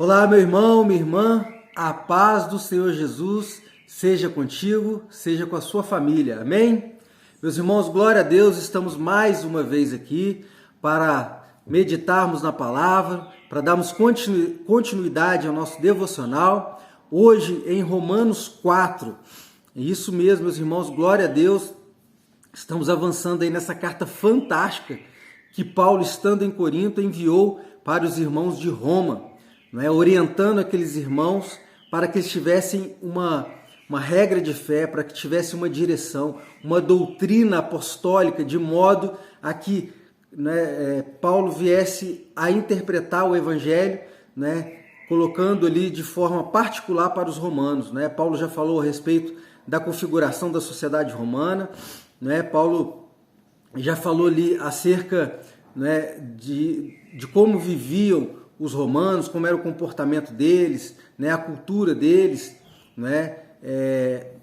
Olá, meu irmão, minha irmã, a paz do Senhor Jesus seja contigo, seja com a sua família, amém? Meus irmãos, glória a Deus, estamos mais uma vez aqui para meditarmos na palavra, para darmos continuidade ao nosso devocional, hoje em Romanos 4. Isso mesmo, meus irmãos, glória a Deus, estamos avançando aí nessa carta fantástica que Paulo, estando em Corinto, enviou para os irmãos de Roma, orientando aqueles irmãos para que eles tivessem uma regra de fé, para que tivessem uma direção, uma doutrina apostólica, de modo a que Paulo viesse a interpretar o evangelho, colocando ali de forma particular para os romanos. Paulo já falou a respeito da configuração da sociedade romana, Paulo já falou ali acerca de como viviam os romanos, como era o comportamento deles, a cultura deles.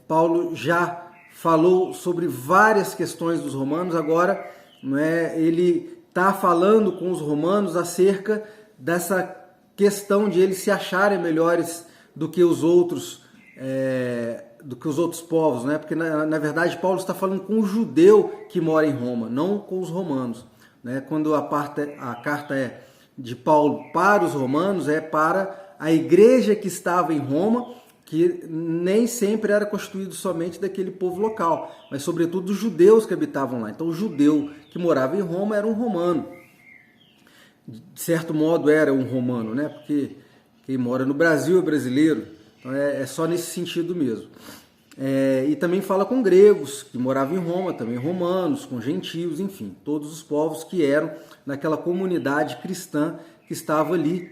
Paulo já falou sobre várias questões dos romanos, agora ele está falando com os romanos acerca dessa questão de eles se acharem melhores do que os outros povos, porque na verdade Paulo está falando com o judeu que mora em Roma, não com os romanos. Quando a carta é de Paulo para os romanos, é para a igreja que estava em Roma, que nem sempre era constituído somente daquele povo local, mas sobretudo dos judeus que habitavam lá. Então o judeu que morava em Roma era um romano. De certo modo era um romano, porque quem mora no Brasil é brasileiro. Então é só nesse sentido mesmo. E também fala com gregos que moravam em Roma, também romanos, com gentios, enfim, todos os povos que eram naquela comunidade cristã que estava ali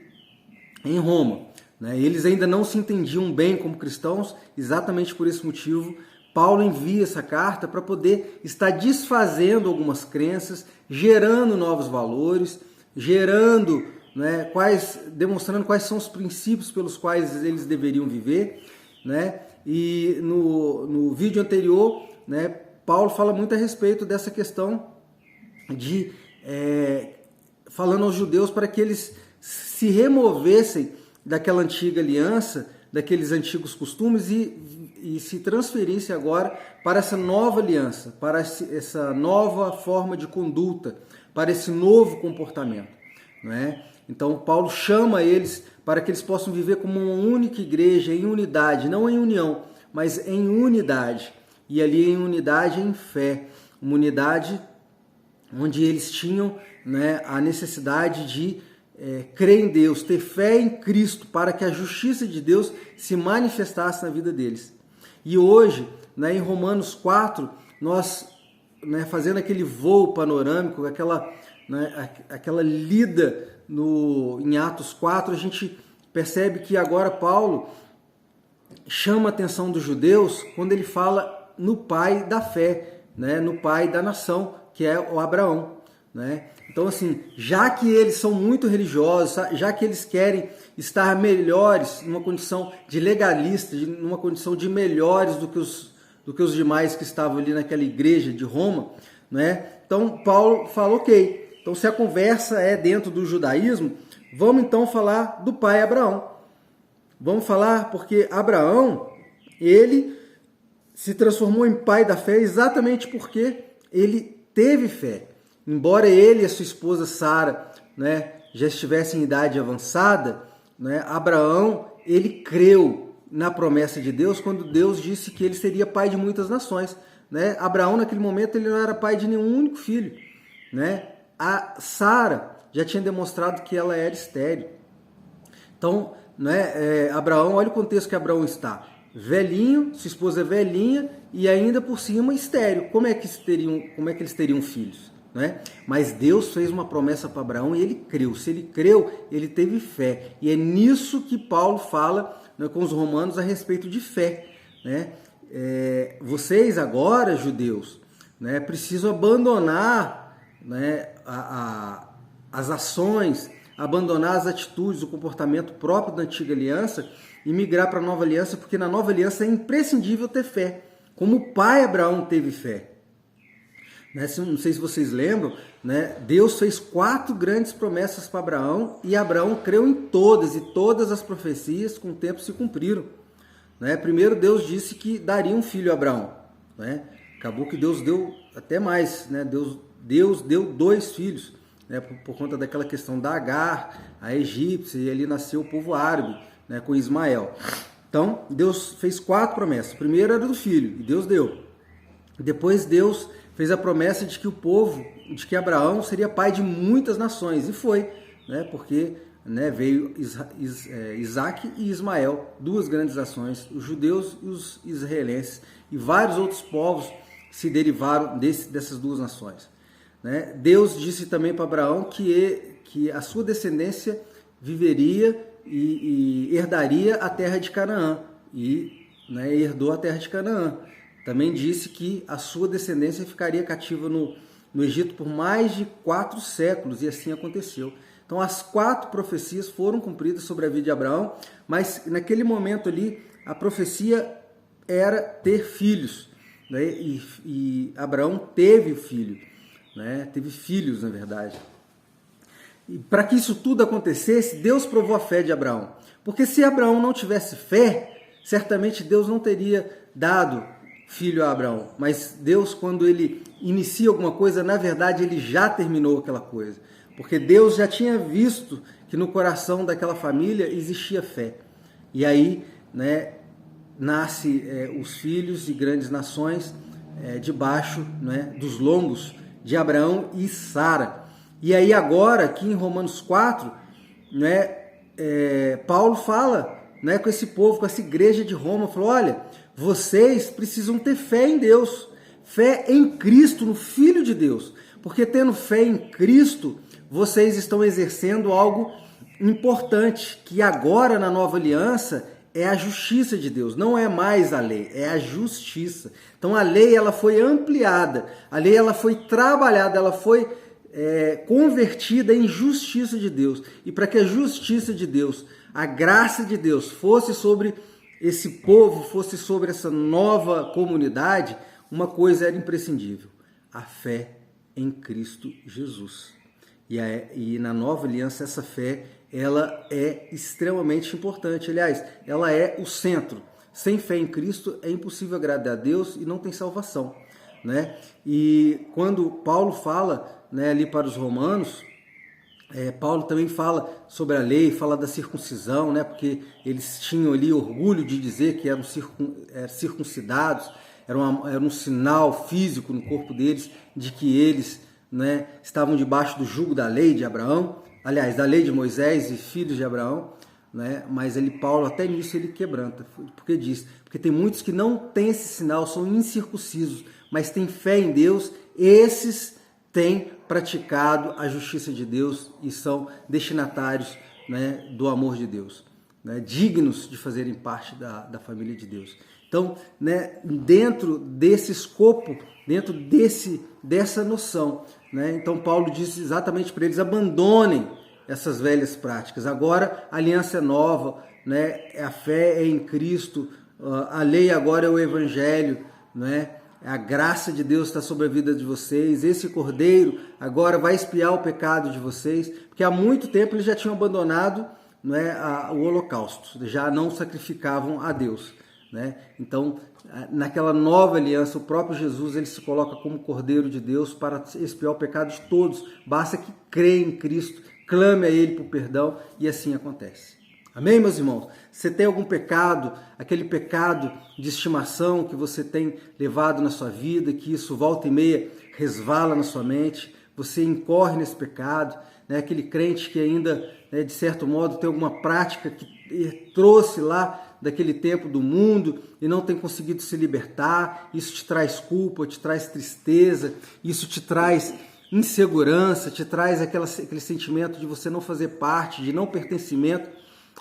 em Roma. Eles ainda não se entendiam bem como cristãos, exatamente por esse motivo Paulo envia essa carta para poder estar desfazendo algumas crenças, gerando novos valores, demonstrando quais são os princípios pelos quais eles deveriam viver, E no vídeo anterior, Paulo fala muito a respeito dessa questão de falando aos judeus para que eles se removessem daquela antiga aliança, daqueles antigos costumes e se transferissem agora para essa nova aliança, para essa nova forma de conduta, para esse novo comportamento. Então Paulo chama eles para que eles possam viver como uma única igreja, em unidade, não em união, mas em unidade. E ali em unidade em fé, uma unidade onde eles tinham a necessidade de crer em Deus, ter fé em Cristo, para que a justiça de Deus se manifestasse na vida deles. E hoje, em Romanos 4, nós, fazendo aquele voo panorâmico, aquela lida em Atos 4, a gente percebe que agora Paulo chama a atenção dos judeus quando ele fala no pai da fé, no pai da nação, que é o Abraão. Então, assim, já que eles são muito religiosos, já que eles querem estar melhores, numa condição de legalista, numa condição de melhores do que os demais que estavam ali naquela igreja de Roma, Então, Paulo fala, ok, então se a conversa é dentro do judaísmo, vamos então falar do pai Abraão. Vamos falar porque Abraão, ele se transformou em pai da fé exatamente porque ele teve fé. Embora ele e a sua esposa Sara já estivessem em idade avançada, Abraão, ele creu na promessa de Deus quando Deus disse que ele seria pai de muitas nações. Abraão, naquele momento, ele não era pai de nenhum único filho. A Sara já tinha demonstrado que ela era estéril. Então, Abraão, olha o contexto que Abraão está. Velhinho, sua esposa é velhinha e ainda por cima estéril. Como é que eles teriam filhos? Mas Deus fez uma promessa para Abraão e ele creu. Se ele creu, ele teve fé. E é nisso que Paulo fala com os romanos a respeito de fé. Vocês agora, judeus, precisam abandonar as ações, abandonar as atitudes, o comportamento próprio da antiga aliança e migrar para a nova aliança, porque na nova aliança é imprescindível ter fé, como o pai Abraão teve fé. né? Não sei se vocês lembram, né? Deus fez 4 grandes promessas para Abraão e Abraão creu em todas, e todas as profecias com o tempo se cumpriram. Né? Primeiro Deus disse que daria um filho a Abraão, né? Acabou que Deus deu até mais, né? Deus deu 2 filhos, né? Por conta daquela questão da Agar, a egípcia, e ali nasceu o povo árabe, né? Com Ismael. Então Deus fez 4 promessas. A primeira era do filho, e Deus deu. Depois Deus fez a promessa de que o povo, de que Abraão seria pai de muitas nações, e foi, né? Porque, né, veio Isaac e Ismael, 2 grandes nações, os judeus e os israelenses, e vários outros povos se derivaram dessas 2 nações. Né? Deus disse também para Abraão que a sua descendência viveria e herdaria a terra de Canaã, e, né, herdou a terra de Canaã. Também disse que a sua descendência ficaria cativa no Egito por mais de 4 séculos, e assim aconteceu. Então as 4 profecias foram cumpridas sobre a vida de Abraão, mas naquele momento ali a profecia era ter filhos, né? E Abraão teve filho, né? Teve filhos, na verdade. E para que isso tudo acontecesse, Deus provou a fé de Abraão. Porque se Abraão não tivesse fé, certamente Deus não teria dado filho a Abraão. Mas Deus, quando ele inicia alguma coisa, na verdade ele já terminou aquela coisa. Porque Deus já tinha visto que no coração daquela família existia fé. E aí, né, nasce os filhos e grandes nações debaixo, né, dos lombos de Abraão e Sara. E aí agora, aqui em Romanos 4, né, Paulo fala, né, com esse povo, com essa igreja de Roma, falou: olha, vocês precisam ter fé em Deus, fé em Cristo, no Filho de Deus, porque tendo fé em Cristo, vocês estão exercendo algo importante, que agora na nova aliança é a justiça de Deus, não é mais a lei, é a justiça. Então a lei ela foi ampliada, a lei ela foi trabalhada, ela foi convertida em justiça de Deus. E para que a justiça de Deus, a graça de Deus fosse sobre esse povo, fosse sobre essa nova comunidade, uma coisa era imprescindível: a fé em Cristo Jesus. E na nova aliança essa fé ela é extremamente importante. Aliás, ela é o centro. Sem fé em Cristo é impossível agradar a Deus e não tem salvação, né? E quando Paulo fala, né, ali para os romanos, Paulo também fala sobre a lei, fala da circuncisão, né? Porque eles tinham ali orgulho de dizer que eram circuncidados, era um sinal físico no corpo deles de que eles, né, estavam debaixo do jugo da lei de Abraão, aliás, da lei de Moisés e filhos de Abraão, né? Mas Paulo até nisso ele quebranta, porque tem muitos que não têm esse sinal, são incircuncisos, mas têm fé em Deus, esses têm praticado a justiça de Deus e são destinatários, né, do amor de Deus, né, dignos de fazerem parte da família de Deus. Então, né, dentro desse escopo, dentro dessa noção, né, então Paulo diz exatamente para eles: abandonem essas velhas práticas. Agora a aliança é nova, né, a fé é em Cristo, a lei agora é o Evangelho, né? A graça de Deus está sobre a vida de vocês. Esse Cordeiro agora vai expiar o pecado de vocês, porque há muito tempo eles já tinham abandonado, né, o holocausto, já não sacrificavam a Deus, né? Então, naquela nova aliança, o próprio Jesus ele se coloca como Cordeiro de Deus para expiar o pecado de todos. Basta que creia em Cristo, clame a Ele por perdão, e assim acontece. Amém, meus irmãos? Você tem algum pecado, aquele pecado de estimação que você tem levado na sua vida, que isso volta e meia resvala na sua mente, você incorre nesse pecado, né? Aquele crente que ainda, né, de certo modo, tem alguma prática que trouxe lá daquele tempo do mundo e não tem conseguido se libertar, isso te traz culpa, te traz tristeza, isso te traz insegurança, te traz aquele sentimento de você não fazer parte, de não pertencimento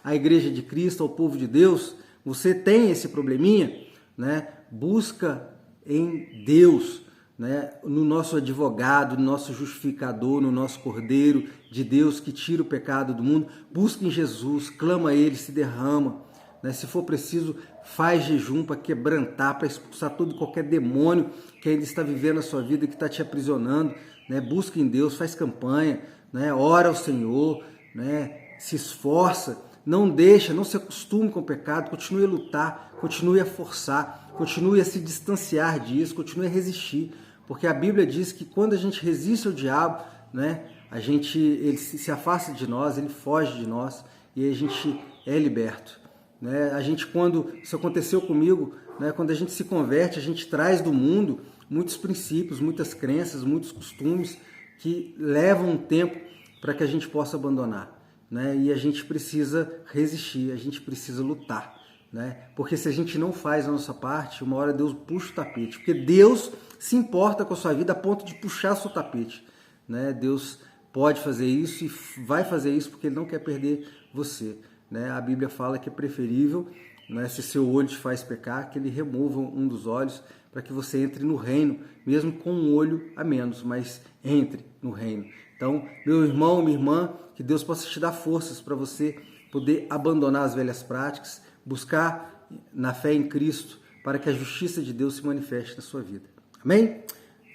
à Igreja de Cristo, ao povo de Deus. Você tem esse probleminha, né? Busca em Deus, né? No nosso advogado, no nosso justificador, no nosso Cordeiro de Deus que tira o pecado do mundo. Busca em Jesus, clama a Ele, se derrama, né? Se for preciso, faz jejum para quebrantar, para expulsar todo e qualquer demônio que ainda está vivendo a sua vida, que está te aprisionando, né? Busca em Deus, faz campanha, né? Ora ao Senhor, né? Se esforça, não se acostume com o pecado, continue a lutar, continue a forçar, continue a se distanciar disso, continue a resistir, porque a Bíblia diz que quando a gente resiste ao diabo, né? Ele se afasta de nós, ele foge de nós e a gente é liberto, né? Quando isso aconteceu comigo, né? Quando a gente se converte, a gente traz do mundo muitos princípios, muitas crenças, muitos costumes que levam um tempo para que a gente possa abandonar, né? E a gente precisa resistir, a gente precisa lutar, né? Porque se a gente não faz a nossa parte, uma hora Deus puxa o tapete, porque Deus se importa com a sua vida a ponto de puxar seu tapete, né? Deus pode fazer isso e vai fazer isso porque Ele não quer perder você, né? A Bíblia fala que é preferível, né, se seu olho te faz pecar, que Ele remova um dos olhos para que você entre no reino, mesmo com um olho a menos, mas entre no reino. Então, meu irmão, minha irmã, que Deus possa te dar forças para você poder abandonar as velhas práticas, buscar na fé em Cristo, para que a justiça de Deus se manifeste na sua vida. Amém?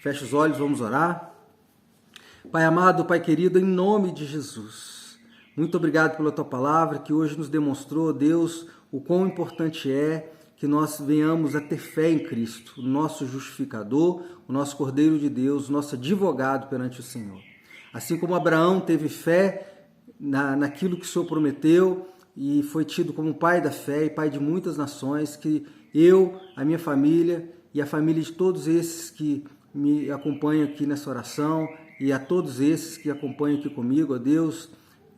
Feche os olhos, vamos orar. Pai amado, Pai querido, em nome de Jesus, muito obrigado pela Tua palavra, que hoje nos demonstrou, Deus, o quão importante é que nós venhamos a ter fé em Cristo, o nosso justificador, o nosso Cordeiro de Deus, o nosso advogado perante o Senhor. Assim como Abraão teve fé naquilo que o Senhor prometeu e foi tido como pai da fé e pai de muitas nações, que eu, a minha família e a família de todos esses que me acompanham aqui nessa oração e a todos esses que acompanham aqui comigo, ó Deus,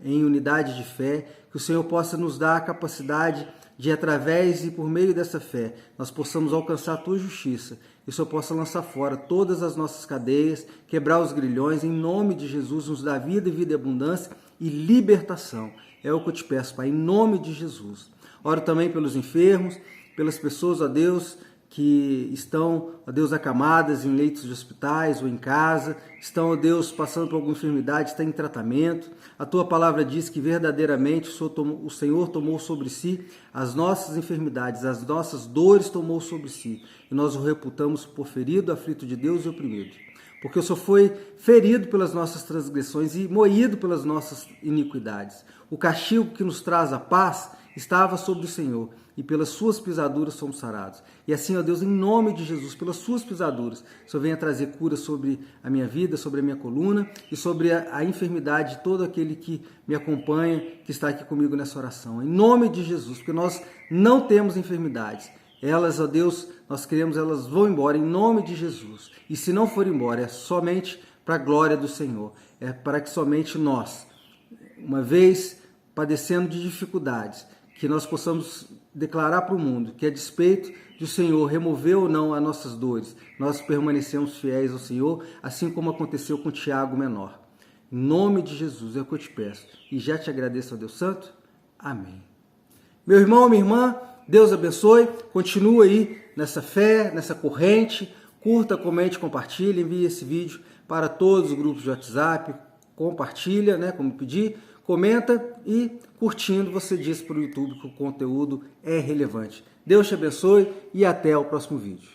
em unidade de fé, que o Senhor possa nos dar a capacidade de, através e por meio dessa fé, nós possamos alcançar a Tua justiça e o Senhor possa lançar fora todas as nossas cadeias, quebrar os grilhões, em nome de Jesus, nos dá vida e vida e abundância e libertação. É o que eu te peço, Pai, em nome de Jesus. Oro também pelos enfermos, pelas pessoas, ó Deus, que estão, ó Deus, acamadas em leitos de hospitais ou em casa, estão, ó Deus, passando por alguma enfermidade, estão em tratamento. A Tua palavra diz que verdadeiramente o Senhor tomou sobre si as nossas enfermidades, as nossas dores tomou sobre si, e nós o reputamos por ferido, aflito de Deus e oprimido. Porque o Senhor foi ferido pelas nossas transgressões e moído pelas nossas iniquidades. O castigo que nos traz a paz estava sobre o Senhor, e pelas suas pisaduras somos sarados. E assim, ó Deus, em nome de Jesus, pelas suas pisaduras, o Senhor venha trazer cura sobre a minha vida, sobre a minha coluna e sobre a enfermidade de todo aquele que me acompanha, que está aqui comigo nessa oração. Em nome de Jesus, porque nós não temos enfermidades. Elas, ó Deus, nós queremos, elas vão embora em nome de Jesus. E se não for embora, é somente para a glória do Senhor. É para que somente nós, uma vez padecendo de dificuldades, que nós possamos declarar para o mundo que, a despeito de o Senhor remover ou não as nossas dores, nós permanecemos fiéis ao Senhor, assim como aconteceu com Tiago menor. Em nome de Jesus é o que eu te peço e já te agradeço, ó Deus Santo. Amém. Meu irmão, minha irmã, Deus abençoe, continue aí nessa fé, nessa corrente, curta, comente, compartilhe, envie esse vídeo para todos os grupos de WhatsApp, compartilha, né, como pedi, comenta e curtindo você diz para o YouTube que o conteúdo é relevante. Deus te abençoe e até o próximo vídeo.